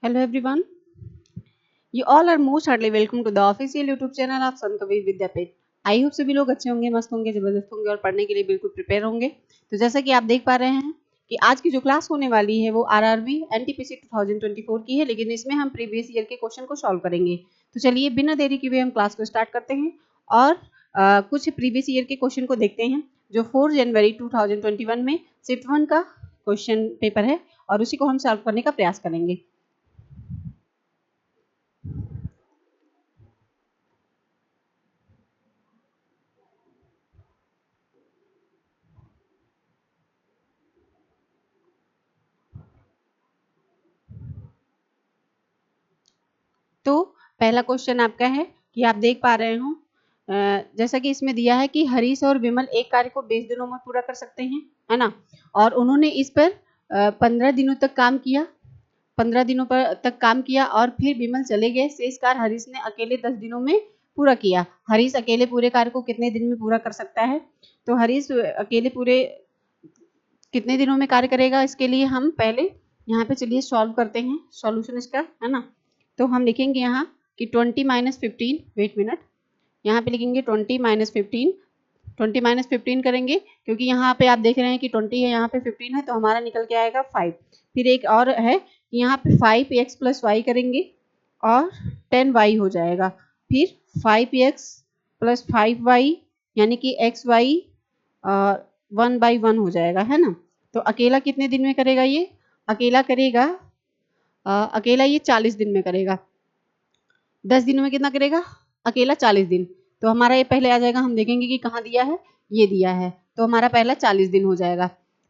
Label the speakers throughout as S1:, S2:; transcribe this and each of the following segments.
S1: Hello everyone. You all are most heartily welcome to the official YouTube channel of Sant Kabir Vidyapeeth. I hope सभी लोग अच्छे होंगे, मस्त होंगे, जबरदस्त होंगे और पढ़ने के लिए बिल्कुल प्रिपेयर होंगे। तो जैसा कि आप देख पा रहे हैं कि आज की जो क्लास होने वाली है वो आरआरबी एनटीपीसी 2024 की है, लेकिन इसमें हम प्रीवियस ईयर के क्वेश्चन को सॉल्व करेंगे। तो चलिए बिना देरी किए हम क्लास को स्टार्ट करते हैं और कुछ प्रीवियस ईयर के क्वेश्चन को देखते हैं जो 4 जनवरी 2021 में शिफ्ट 1 का क्वेश्चन पेपर है और उसी को हम सॉल्व करने का प्रयास करेंगे। तो पहला क्वेश्चन आपका है कि आप देख पा रहे हो जैसा कि इसमें दिया है कि हरीश और विमल एक कार्य को 20 दिनों में पूरा कर सकते हैं, है ना। और उन्होंने इस पर 15 दिनों तक काम किया, 15 दिनों पर तक काम किया और फिर विमल चले गए। शेष कार्य हरीश ने अकेले 10 दिनों में पूरा किया। हरीश अकेले पूरे कार्य को कितने दिन में पूरा कर सकता है? तो हरीश अकेले पूरे कितने दिनों में कार्य करेगा, इसके लिए हम पहले यहाँ पे चलिए सॉल्व करते हैं सॉल्यूशन इसका, है ना। तो हम लिखेंगे यहाँ कि 20 माइनस 15, वेट मिनट, यहाँ पे लिखेंगे 20 माइनस 15, 20 माइनस 15 करेंगे क्योंकि यहाँ पे आप देख रहे हैं कि 20 है, यहाँ पे 15 है, तो हमारा निकल के आएगा 5। फिर एक और है कि यहाँ पे 5x प्लस वाई करेंगे और 10y हो जाएगा। फिर 5x प्लस 5y यानी कि xy 1/1 हो जाएगा, है ना। तो अकेला कितने दिन में करेगा ये? अकेला करेगा अकेला ये 40 दिन में करेगा। 10 दिनों में कितना करेगा? अकेला 40 दिन। तो हमारा ये पहले आ जाएगा, हम देखेंगे कि कहाँ दिया है, ये दिया है, तो हमारा पहला 40 दिन हो जाएगा।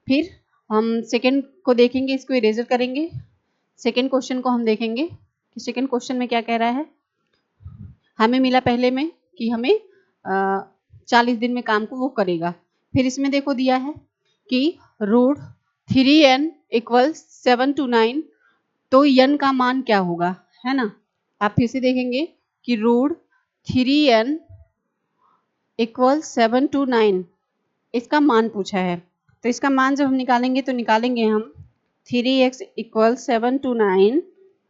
S1: फिर हम सेकेंड को देखेंगे, इसको इरेजर करेंगे। सेकेंड क्वेश्चन को हम देखेंगे कि सेकेंड क्वेश्चन में क्या कह रहा है। हमें मिला पहले में कि हमें 40 दिन में काम को वो करेगा। फिर इसमें देखो दिया है कि रूट 3n इक्वल 7 to 9, तो n का मान क्या होगा, है ना। आप फिर से देखेंगे कि रूट 3n इक्वल 7 to 9 इसका मान पूछा है। तो इसका मान जब हम निकालेंगे तो निकालेंगे हम 3x इक्वल 7 to 9,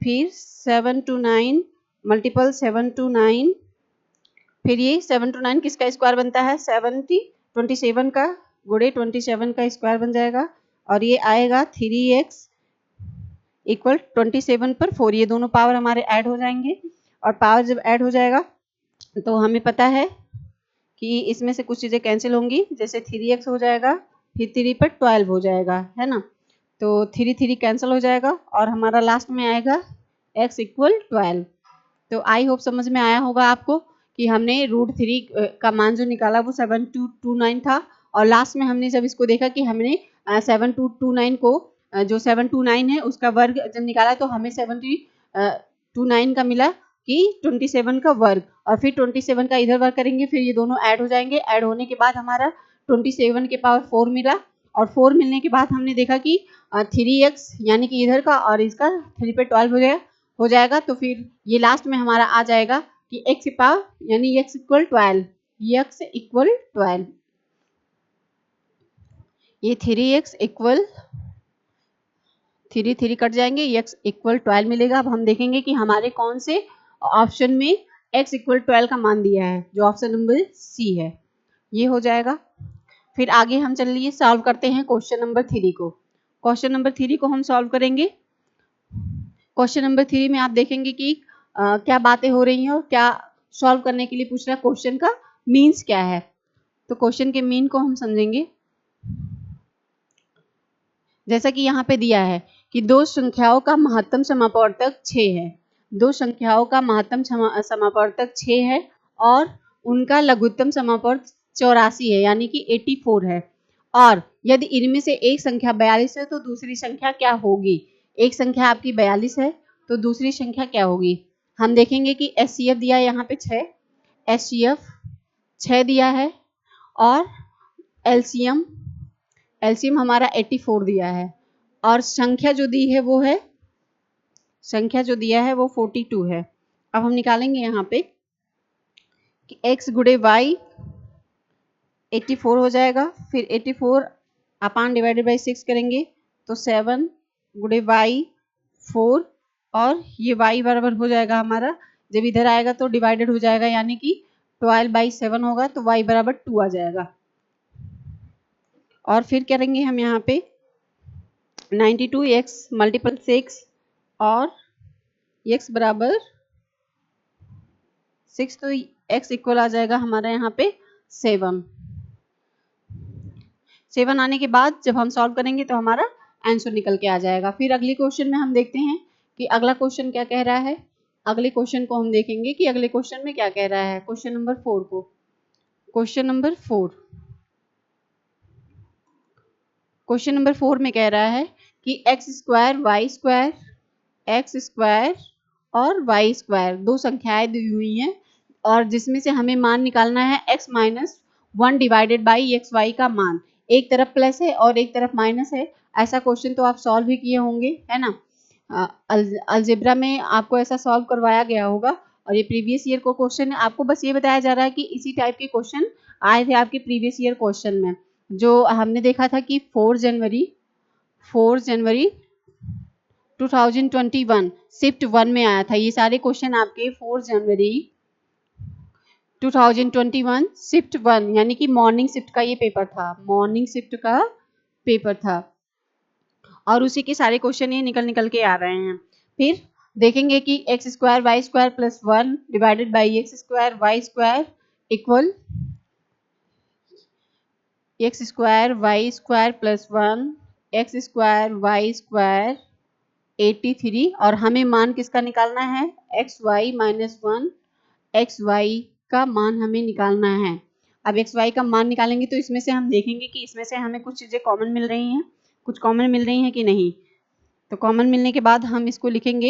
S1: फिर 7 to 9 मल्टीपल 7 to 9, फिर ये 7 to 9 किसका स्क्वायर बनता है? 27 का गुणे 27 का स्क्वायर बन जाएगा और ये आएगा 3x इक्वल 27 पर 4। ये दोनों पावर हमारे ऐड हो जाएंगे और पावर जब ऐड हो जाएगा तो हमें पता है कि इसमें से कुछ चीज़ें कैंसिल होंगी, जैसे 3x हो जाएगा, फिर 3 पर 12 हो जाएगा, है ना। तो 3 कैंसिल हो जाएगा और हमारा लास्ट में आएगा x इक्वल 12। तो आई होप समझ में आया होगा आपको कि हमने रूट 3 का मान जो निकाला वो 7229 था और लास्ट में हमने जब इसको देखा कि हमने 7229 को जो 729 है उसका वर्ग जब निकाला तो हमें 729 का मिला कि 27 का वर्ग, और फिर 27 का इधर वर्ग करेंगे, फिर ये दोनों ऐड हो जाएंगे। ऐड होने के बाद हमारा 27 के पावर 4 मिला और 4 मिलने के बाद हमने देखा कि 3x यानी कि इधर का और इसका 3 पे 12 हो जाएगा। तो फिर ये लास्ट में हमारा आ जाएगा कि x की पावर यानी x इक्वल 12, x इक्वल 12, ये 3x इक्वल 3 कट जाएंगे, x इक्वल 12 मिलेगा। अब हम देखेंगे कि हमारे कौन से ऑप्शन में x इक्वल 12 का मान दिया है, जो ऑप्शन नंबर सी है, ये हो जाएगा। फिर आगे हम चलिए सॉल्व करते हैं क्वेश्चन नंबर 3 को। क्वेश्चन नंबर 3 को हम सॉल्व करेंगे। क्वेश्चन नंबर 3 में आप देखेंगे कि क्या बातें हो रही हैं और क्या सॉल्व करने के लिए पूछ रहा है, क्वेश्चन का मीन्स क्या है। तो क्वेश्चन के मीन को हम समझेंगे। जैसा कि यहाँ पे दिया है कि दो संख्याओं का महत्तम समापवर्तक 6 है, दो संख्याओं का महत्तम समापवर्तक 6 है और उनका लघुत्तम समापवर्तक 84 है यानी कि 84 है। और यदि इनमें से एक संख्या 42 है तो दूसरी संख्या क्या होगी। एक संख्या आपकी 42 है तो दूसरी संख्या क्या होगी। हम देखेंगे कि एचसीएफ दिया है यहाँ पे 6, एचसीएफ 6 दिया है और एलसीएम हमारा 84 दिया है और संख्या जो दी है वो है, संख्या जो दिया है वो 42 है। अब हम निकालेंगे यहाँ पे कि x गुणे y 84 हो जाएगा, फिर 84 अपान डिवाइडेड बाई 6 करेंगे तो 7 गुणे y 4 और ये y बराबर हो जाएगा हमारा, जब इधर आएगा तो डिवाइडेड हो जाएगा, यानी कि 12/7 होगा, तो y बराबर 2 आ जाएगा। और फिर करेंगे हम यहाँ पे 92x मल्टीपल 6 और x बराबर 6, तो x इक्वल आ जाएगा हमारा यहाँ पे 7 आने के बाद जब हम सॉल्व करेंगे तो हमारा आंसर निकल के आ जाएगा। फिर अगले क्वेश्चन में हम देखते हैं कि अगला क्वेश्चन क्या कह रहा है। अगले क्वेश्चन को हम देखेंगे कि अगले क्वेश्चन में क्या कह रहा है। क्वेश्चन नंबर 4 को, क्वेश्चन नंबर 4 में कह रहा है कि x square y square, x square और वाई स्क्वायर दो संख्याएं दी हुई हैं और जिसमें से हमें मान निकालना है x minus 1 divided by x y का मान। एक तरफ प्लस है और एक तरफ माइनस है। ऐसा क्वेश्चन तो आप सॉल्व भी किए होंगे, है ना। अलजेब्रा में आपको ऐसा सॉल्व करवाया गया होगा और ये प्रीवियस ईयर को क्वेश्चन है। आपको बस ये बताया जा रहा है कि इसी टाइप के क्वेश्चन आए थे आपके प्रीवियस ईयर क्वेश्चन में, जो हमने देखा था कि 4 जनवरी 2021 शिफ्ट 1 में आया था। ये सारे क्वेश्चन आपके 4 जनवरी 2021 शिफ्ट 1 यानी कि मॉर्निंग शिफ्ट का ये पेपर था, मॉर्निंग शिफ्ट का पेपर था और उसी के सारे क्वेश्चन ये निकल के आ रहे हैं। फिर देखेंगे कि x square y square plus 1 divided by x square y square equal x square y square plus 1 x square y square 83 और हमें मान किसका निकालना है, x y minus 1 x y का मान हमें निकालना है। अब एक्स वाई का मान निकालेंगे तो इसमें से हम देखेंगे कि इसमें से हमें कुछ चीज़ें कॉमन मिल रही हैं, कुछ कॉमन मिल रही हैं कि नहीं। तो कॉमन मिलने के बाद हम इसको लिखेंगे,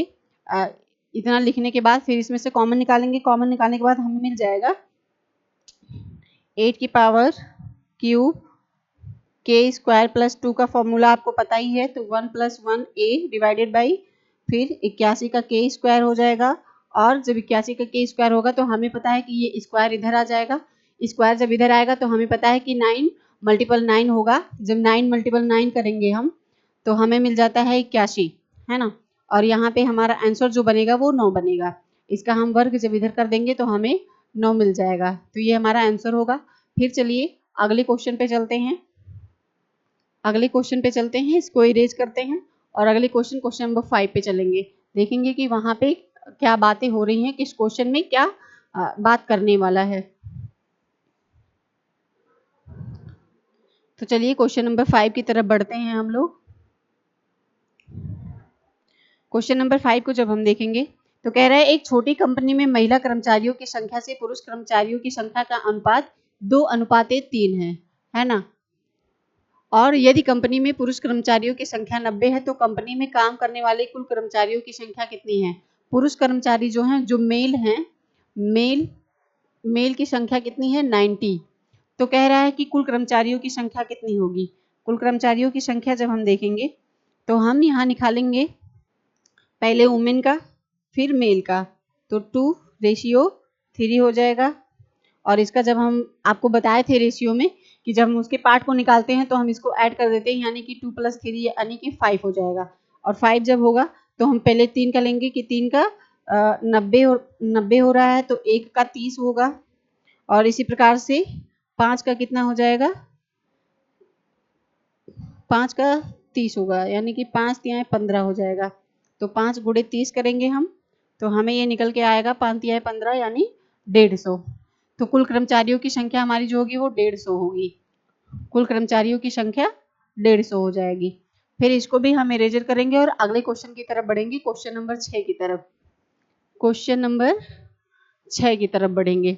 S1: इतना लिखने के बाद फिर इसमें से कॉमन निकालेंगे। कॉमन निकालने के बाद हमें मिल जाएगा 8 की पावर क्यूब के स्क्वायर प्लस 2 का फॉर्मूला आपको पता ही है, तो 1 + 1 a डिवाइडेड बाई फिर 81 का के स्क्वायर हो जाएगा और जब 81 का के स्क्वायर होगा तो हमें पता है कि ये स्क्वायर इधर आ जाएगा। स्क्वायर जब इधर आएगा तो हमें पता है कि 9 मल्टीपल 9 होगा। जब 9 मल्टीपल 9 करेंगे हम तो हमें मिल जाता है 81, है ना। और यहाँ पे हमारा आंसर जो बनेगा वो 9 बनेगा। इसका हम वर्ग जब इधर कर देंगे तो हमें 9 मिल जाएगा, तो ये हमारा आंसर होगा। फिर चलिए अगले क्वेश्चन पे चलते हैं। अगले क्वेश्चन पे चलते हैं, इसको इरेज करते हैं और अगले क्वेश्चन नंबर 5 पे चलेंगे। देखेंगे कि वहां पे क्या बातें हो रही हैं, किस क्वेश्चन में क्या बात करने वाला है। तो चलिए क्वेश्चन नंबर 5 की तरफ बढ़ते हैं हम लोग। क्वेश्चन नंबर 5 को जब हम देखेंगे तो कह रहा है एक छोटी कंपनी में महिला कर्मचारियों की संख्या से पुरुष कर्मचारियों की संख्या का अनुपात 2:3 है ना। और यदि कंपनी में पुरुष कर्मचारियों की संख्या 90 है तो कंपनी में काम करने वाले कुल कर्मचारियों की संख्या कितनी है। पुरुष कर्मचारी जो हैं, जो मेल हैं, मेल की संख्या कितनी है, 90। तो कह रहा है कि कुल कर्मचारियों की संख्या कितनी होगी। कुल कर्मचारियों की संख्या जब हम देखेंगे तो हम यहाँ निकालेंगे पहले वुमेन का फिर मेल का, तो 2:3 हो जाएगा। और इसका जब हम आपको बताए थे रेशियो में कि जब हम उसके पार्ट को निकालते हैं तो हम इसको ऐड कर देते हैं, यानी कि 2 + 3 यानी कि 5 हो जाएगा। और 5 जब होगा तो हम पहले 3 का लेंगे कि 3 का 90 हो रहा है तो 1 का 30 होगा और इसी प्रकार से 5 का कितना हो जाएगा, 5 का 30 होगा, यानी कि 5 तिहाई 15 हो जाएगा। तो 5 × 30 करेंगे हम तो हमें ये निकल के आएगा 5 तिहाई 15 यानी 150। तो कुल कर्मचारियों की संख्या हमारी जो होगी वो 150 होगी। कुल कर्मचारियों की संख्या 150 हो जाएगी। फिर इसको भी हम इरेजर करेंगे और अगले क्वेश्चन की तरफ बढ़ेंगे, क्वेश्चन नंबर 6 की तरफ। क्वेश्चन नंबर 6 की तरफ बढ़ेंगे।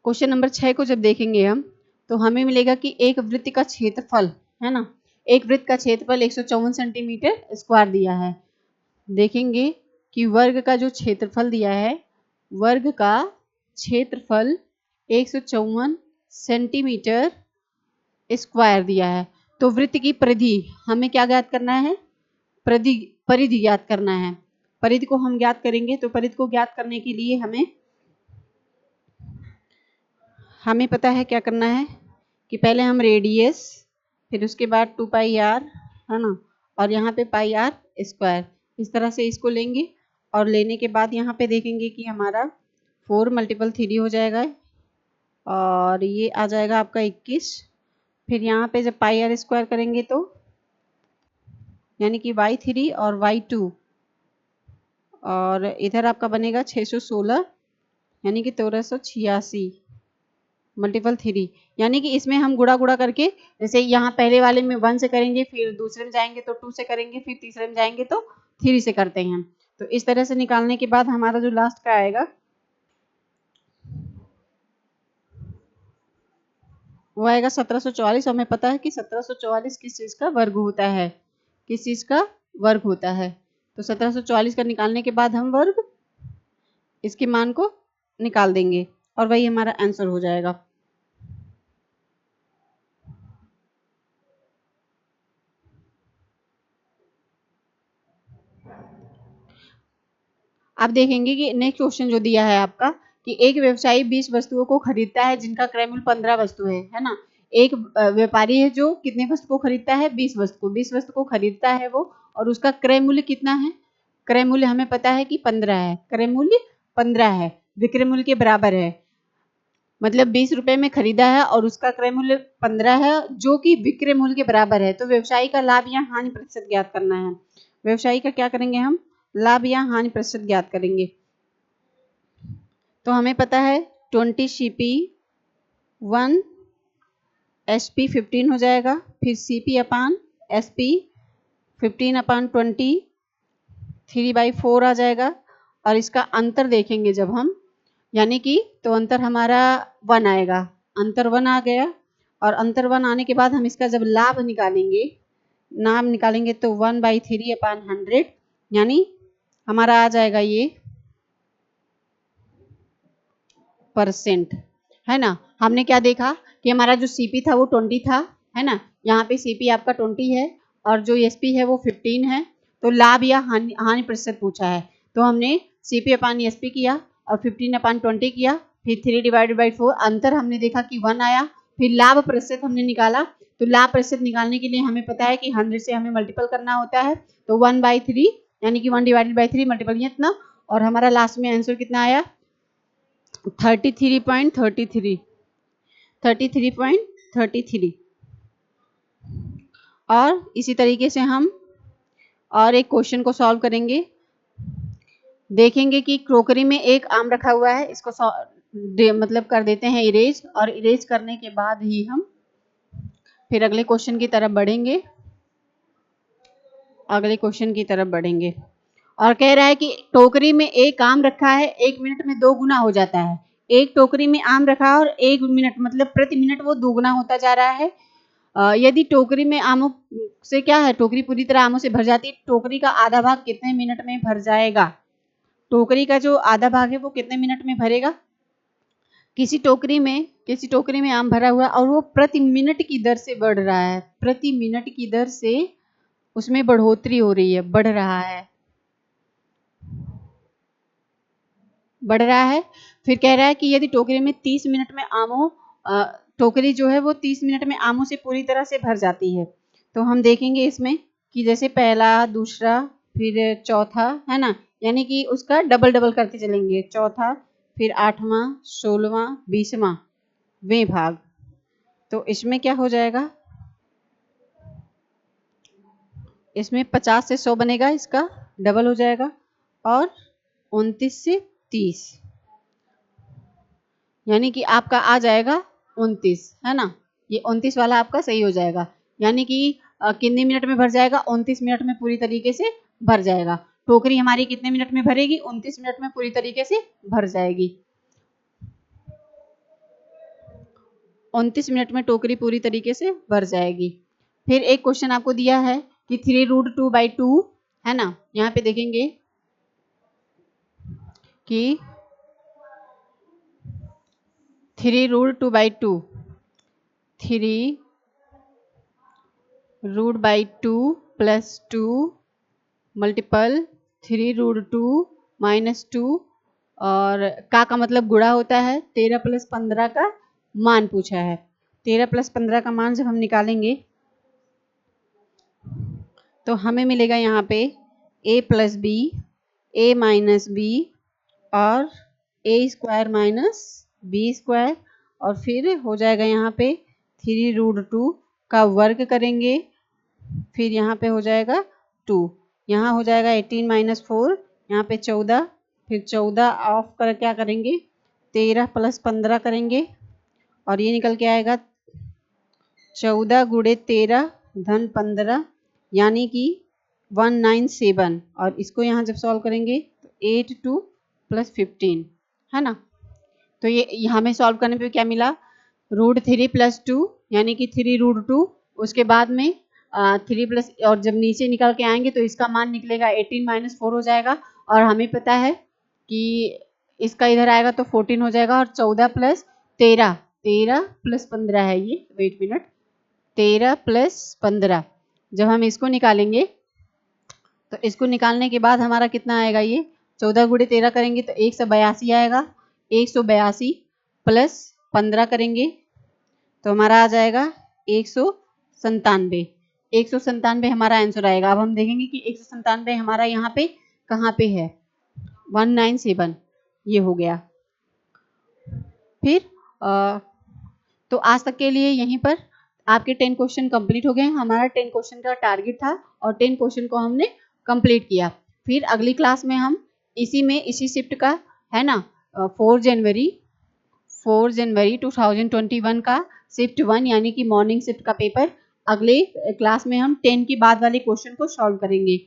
S1: क्वेश्चन नंबर 6 को जब देखेंगे हम तो हमें मिलेगा कि एक वृत्त का क्षेत्रफल, है ना, एक वृत्त का क्षेत्रफल 154 सेंटीमीटर स्क्वायर दिया है। देखेंगे कि वर्ग का जो क्षेत्रफल दिया है, वर्ग का क्षेत्रफल 154 सेंटीमीटर स्क्वायर दिया है। तो वृत्त की परिधि हमें क्या ज्ञात करना है, परिधि ज्ञात करना है। परिधि को हम ज्ञात करेंगे तो परिधि को ज्ञात करने के लिए हमें पता है क्या करना है कि पहले हम रेडियस, फिर उसके बाद 2πr, है ना, और यहाँ पे पाई आर स्क्वायर। इस तरह से इसको लेंगे और लेने के बाद यहाँ पे देखेंगे कि हमारा 4 × 3 हो जाएगा और ये आ जाएगा आपका 21। फिर यहाँ पे जब पाई आर स्क्वायर करेंगे तो यानी कि y3 और y2 और इधर आपका बनेगा 616 यानी कि 1386 × 3 यानी कि इसमें हम गुणा गुणा करके जैसे यहाँ पहले वाले में 1 से करेंगे, फिर दूसरे में जाएंगे तो 2 से करेंगे, फिर तीसरे में जाएंगे तो 3 से करते हैं। तो इस तरह से निकालने के बाद हमारा जो लास्ट का आएगा वो आएगा 1744। हमें पता है कि 1744 किस चीज का वर्ग होता है, किस चीज का वर्ग होता है। तो 1744 का निकालने के बाद हम वर्ग इसके मान को निकाल देंगे और वही हमारा आंसर हो जाएगा। आप देखेंगे कि नेक्स्ट क्वेश्चन जो दिया है आपका कि एक व्यवसायी 20 वस्तुओं को खरीदता है जिनका क्रय मूल्य 15 वस्तु है ना। एक व्यापारी है जो कितने वस्तु को खरीदता है, 20 वस्तु को खरीदता है वो, और उसका क्रय मूल्य कितना है, क्रय मूल्य हमें पता है कि 15 है, क्रय मूल्य 15 है, विक्रय मूल्य के बराबर है। मतलब 20 रुपए में खरीदा है और उसका क्रय मूल्य 15 है जो कि विक्रय मूल्य के बराबर है। तो व्यवसायी का लाभ या हानि प्रतिशत ज्ञात करना है। व्यवसायी का क्या करेंगे हम, लाभ या हानि प्रतिशत ज्ञात करेंगे। तो हमें पता है 20 CP 1 SP 15 हो जाएगा, फिर CP अपान SP 15/20 3/4 आ जाएगा और इसका अंतर देखेंगे जब हम, यानी कि तो अंतर हमारा 1 आएगा, अंतर 1 आ गया और अंतर 1 आने के बाद हम इसका जब लाभ निकालेंगे तो 1/3/100 यानी हमारा आ जाएगा ये परसेंट, है ना। हमने क्या देखा कि हमारा जो CP था वो 20 था, है ना। यहाँ पे CP आपका 20 है और जो SP है वो 15 है। तो लाभ या हानि प्रतिशत पूछा है तो हमने CP अपान SP किया और 15/20 किया, फिर 3/4 अंतर हमने देखा कि 1 आया, फिर लाभ प्रतिशत हमने निकाला। तो लाभ प्रतिशत निकालने के लिए हमें पता है कि 100 से हमें मल्टीपल करना होता है, तो 1/3 यानी कि 1/3 मल्टीपल इतना, और हमारा लास्ट में आंसर कितना आया 33.33। और इसी तरीके से हम और एक क्वेश्चन को सॉल्व करेंगे। देखेंगे कि क्रोकरी में एक आम रखा हुआ है, इसको मतलब कर देते हैं इरेज, और इरेज करने के बाद ही हम फिर अगले क्वेश्चन की तरफ बढ़ेंगे, और कह रहा है कि टोकरी में एक आम रखा है, 1 मिनट में 2 गुना हो जाता है। एक टोकरी में आम रखा है और 1 मिनट मतलब प्रति मिनट वो 2 गुना होता जा रहा है। यदि टोकरी में आमों से क्या है, टोकरी पूरी तरह आमों से भर जाती है, टोकरी का आधा भाग कितने मिनट में भर जाएगा, टोकरी का जो आधा भाग है वो कितने मिनट में भरेगा। किसी टोकरी में आम भरा हुआ और वो प्रति मिनट की दर से बढ़ रहा है, प्रति मिनट की दर से उसमें बढ़ोतरी हो रही है, बढ़ रहा है। फिर कह रहा है कि यदि टोकरी में 30 मिनट में टोकरी जो है वो 30 मिनट में आमों से पूरी तरह से भर जाती है। तो हम देखेंगे इसमें कि जैसे पहला, दूसरा, फिर चौथा, है ना, यानी कि उसका डबल डबल करते चलेंगे, चौथा, फिर 8वां, 16वां, 20वां वे भाग। तो इसमें क्या हो जाएगा, इसमें 50 से 100 बनेगा, इसका डबल हो जाएगा, और 29 से 30 यानी कि आपका आ जाएगा 29, है ना। ये 29 वाला आपका सही हो जाएगा, यानी कि कितने मिनट में भर जाएगा, 29 मिनट में पूरी तरीके से भर जाएगा। टोकरी हमारी कितने मिनट में भरेगी, 29 मिनट में पूरी तरीके से भर जाएगी। 29 मिनट में टोकरी पूरी तरीके से भर जाएगी। फिर एक क्वेश्चन आपको दिया है कि 3√2/2, है ना। यहाँ पे देखेंगे कि 3√2/2 3√2 + 2 मल्टीपल 3√2 - 2 और का मतलब गुणा होता है। 13 + 15 का मान पूछा है। 13 + 15 का मान जब हम निकालेंगे तो हमें मिलेगा यहाँ पे a plus b, a minus b और a square minus b square, और फिर हो जाएगा यहाँ पे 3√2 का वर्ग करेंगे, फिर यहाँ पे हो जाएगा 2, यहाँ हो जाएगा 18 माइनस 4, यहाँ पे 14, फिर 14 ऑफ कर क्या करेंगे 13 प्लस 15 करेंगे, और ये निकल के आएगा 14 गुणे 13 धन 15 यानी कि 197, और इसको यहाँ जब सॉल्व करेंगे तो 82 प्लस 15 है ना। तो ये हमें सॉल्व करने पे क्या मिला, √3 प्लस 2 यानी कि 3√2, उसके बाद में 3 प्लस, और जब नीचे निकल के आएंगे तो इसका मान निकलेगा 18 माइनस 4 हो जाएगा, और हमें पता है कि इसका इधर आएगा तो 14 हो जाएगा, और 14 प्लस 13, 13 प्लस 15 है ये, वेट मिनट, 13 प्लस 15, जब हम इसको निकालेंगे तो इसको निकालने के बाद हमारा कितना आएगा, ये 14 गुणे 13 करेंगे तो 182 आएगा, 182 प्लस 15 करेंगे तो हमारा आ जाएगा 197, 197 हमारा आंसर आएगा। अब हम देखेंगे कि 197 हमारा यहाँ पे कहाँ पे है, 197 ये हो गया। फिर तो आज तक के लिए यहीं पर आपके 10 क्वेश्चन कंप्लीट हो गए। हमारा 10 क्वेश्चन का टारगेट था और 10 क्वेश्चन को हमने कंप्लीट किया। फिर अगली क्लास में हम इसी शिफ्ट का है ना 4 जनवरी 2021 का शिफ्ट 1 यानी कि मॉर्निंग शिफ्ट का पेपर अगले क्लास में हम 10 के बाद वाले क्वेश्चन को सॉल्व करेंगे,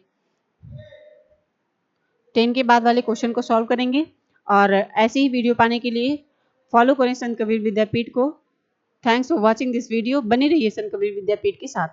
S1: 10 के बाद वाले क्वेश्चन को सॉल्व करेंगे। और ऐसी ही वीडियो पाने के लिए फॉलो करें संत कबीर विद्यापीठ को। Thanks for watching this video. बने रहिए संत कबीर विद्यापीठ के साथ।